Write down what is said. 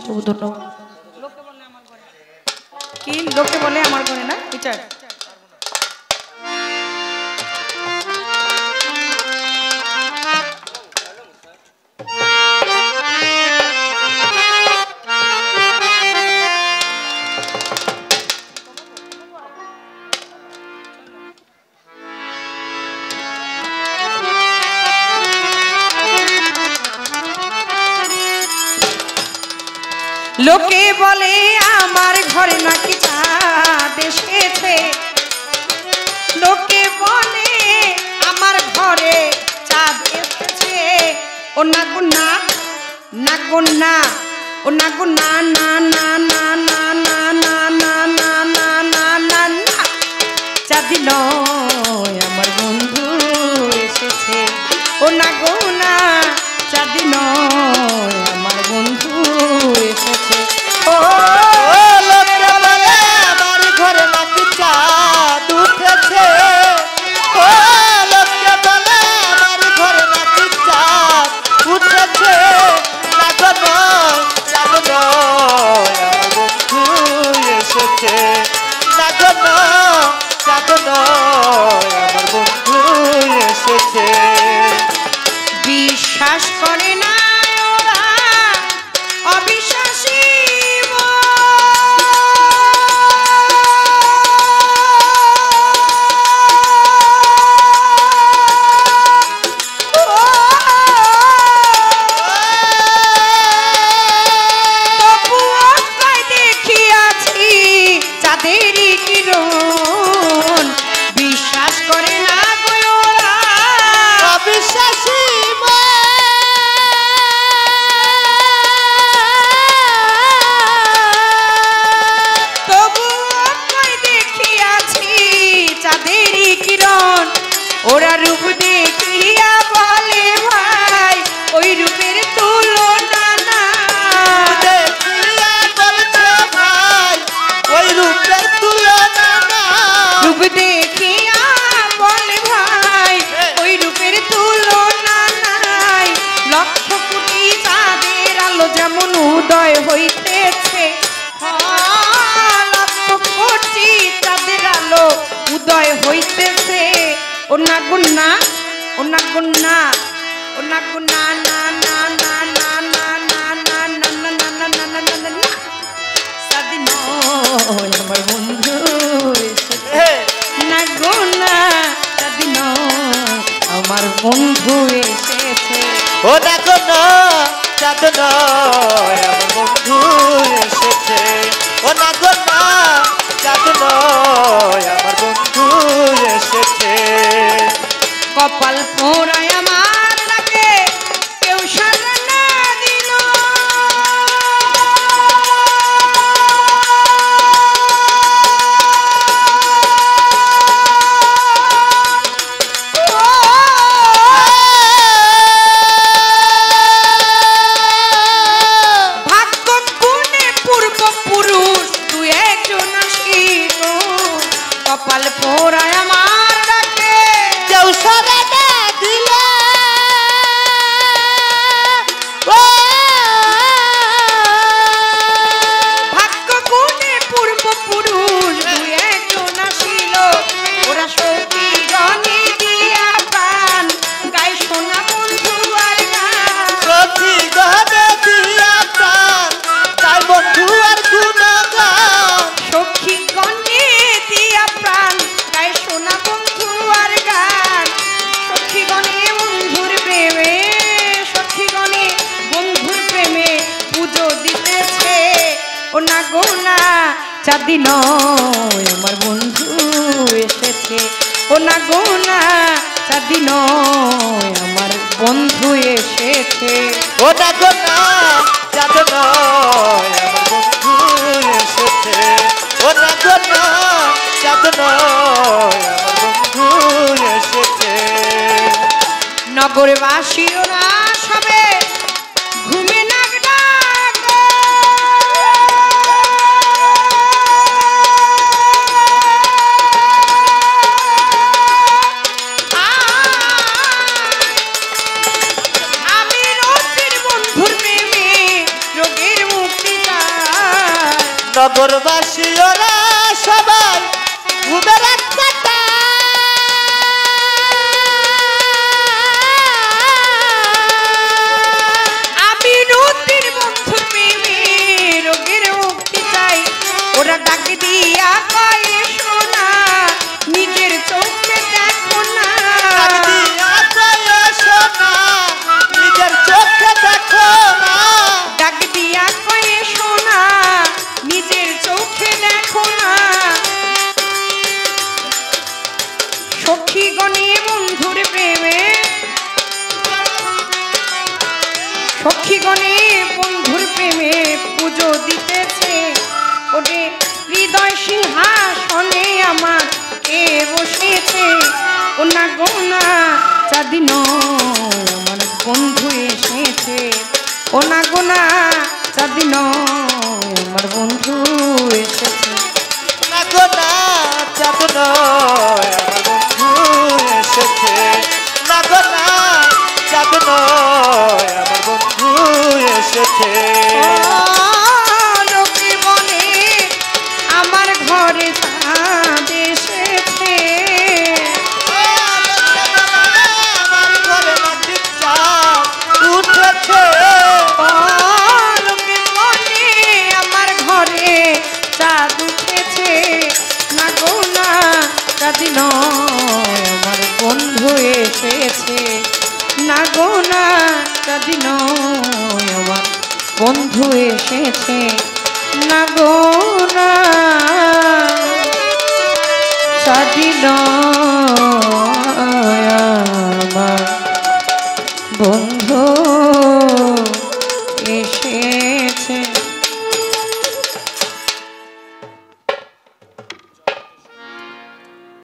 যথেষ্ট ধন্যবাদ। কি লোকে বলে আমার ঘরে না টিচার লোকে বলে আমার ঘরে নাকি চাঁদ এসেছে লোকে বলে আমার ঘরে চাঁদ এসেছে ও না গো না না গো না ও না গো না না না না না না না না না না না না না চাঁদ নয় আমার বন্ধু এসেছে ও না গো না চাঁদ নয় আমার বন্ধু এসেছে ও লোকে বলে আমার ঘরে নাকি চাঁদ উঠেছে ও লোকে বলে আমার ঘরে নাকি চাঁদ উঠেছে না গো নয় চাঁদ নয় আমার বন্ধু এসেছে না গো নয় চাঁদ নয় আমার বন্ধু এসেছে বিশ্বাস করে না ওরা অবিশ্বাসী দেখিয়াছি চাঁদেরই কিরণ বিশ্বাস করে না বিশ্বাসী তবুও দেখিয়াছি চাঁদেরই কিরণ ওরা রূপ দেখিয়া বলে ভাই ওই রূপের তুলনা না দেখিয়া বলছে ভাই ওই রূপের তুলনা না রূপ দেখিয়া বলে ভাই ওই রূপের তুলনা নাই লক্ষ কোটি চাঁদের আলো যেমন উদয় হইতেছে লক্ষ কোটি চাঁদের আলো উদয় হইতেছে ও না গো না ও না গো না ও না গো না না না না না না না না না না না না না না না না স্বাধীন আমার বন্ধু এসেছে না গো না স্বাধীন আমার বন্ধু এসেছে ও দেখো না চাঁদ নয় আমার বন্ধু এসেছে ও না গো না চাঁদ নয় আমার বন্ধু এসেছে কপাল পোড়ায় আমার ডাকে কেউ সাড়া না দিল ভাগ্য গুণে পূর্বপুরুষ দু একজন আসিল কপাল পোড়ায় আমার ডাকে কেউ সারা না দিলে ভাগ্য গুণে পূর্বপুরুষ দু একজন আসিল ওরা সখী গণে দিয়া প্রাণ গায়ে সোনা বন্ধু আর গান সখী গহনে দিয়া প্রাণ তাই বন্ধু আর গুণগান সখী গণে দিয়া প্রাণ গায়ে সোনা বন্ধু আর গান সখী গণে বন্ধুর প্রেমে সখী গণে বন্ধুর প্রেমে পুজো দিতেছে ও না গো না চাঁদি নয় আমার বন্ধু এসেছে ও না গো না চাঁদি নয় আমার বন্ধু এসেছে ও দেখো না চাঁদ নয় আমার বন্ধু এসেছে ও দেখো না চাঁদ নয় আমার বন্ধু এসেছে নগরবাসী ওরা সবে ঘুমে নাক ডাকে আমি রোগের বন্ধুর প্রেমে রোগের মুক্তি নগরবাসী ওরা সবাই ঘুমের রাস্তাটা আমি নদীর বন্ধু প্রেমে রোগের মুক্তি চাই ওরা ডাক দিয়া কয় শোনা নিজের চোখে দেখো না নিজের চোখে দেখো না ডাক দিয়া কয় শোনা নিজের চোখে দেখো না সখীগণে বন্ধুর প্রেমে সখীগণে বন্ধুর প্রেমে পুজো দিতেছে ওরে হৃদয় সিংহাসনে আমার কে বসেছে ও না গোনা চাঁদিন আমার বন্ধু এসেছে ও না গোনা চাঁদিন আমার বন্ধু এসেছে না গো না চাঁদ নয় আমার বন্ধু এসেছে না গো না চাঁদ নয় আমার বন্ধু এসেছে লোকে বলে আমার ঘরে চাঁদ এসেছে আমার ঘরে মাটির চাঁদ উঠেছে লোকে বলে আমার ঘরে চাঁদ উঠেছে না গো না চাঁদিন আমার বন্ধু এসেছে না গো না চাঁদিন আমার বন্ধু এসেছে না গো না চাঁদিন